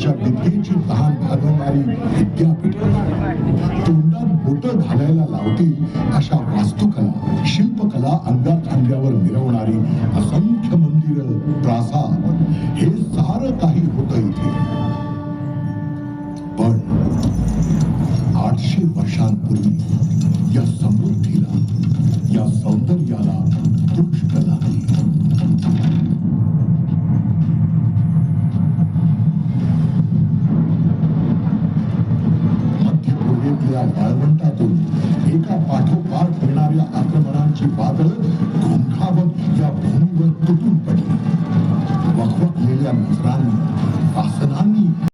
त्यांच्या विद्येची तहान भागवणारी विद्यापीठ, तोंडात बोटं घालायला लावतील अशा वास्तुकला, शिल्पकला अंगाखांद्यावर मिरवणारी असंख्य मंदिरं, प्रासाद, हे सारं काही होतं इथे. पण 800 वर्षांपूर्वी या समृद्धीला, या सौंदर्याला दृष्ट लागली. मध्य पूर्वेतल्या वाळवंटातून एका पाठोपाठ येणाऱ्या आक्रमणांची वादळ घोंघावत या भूमीवर तुटून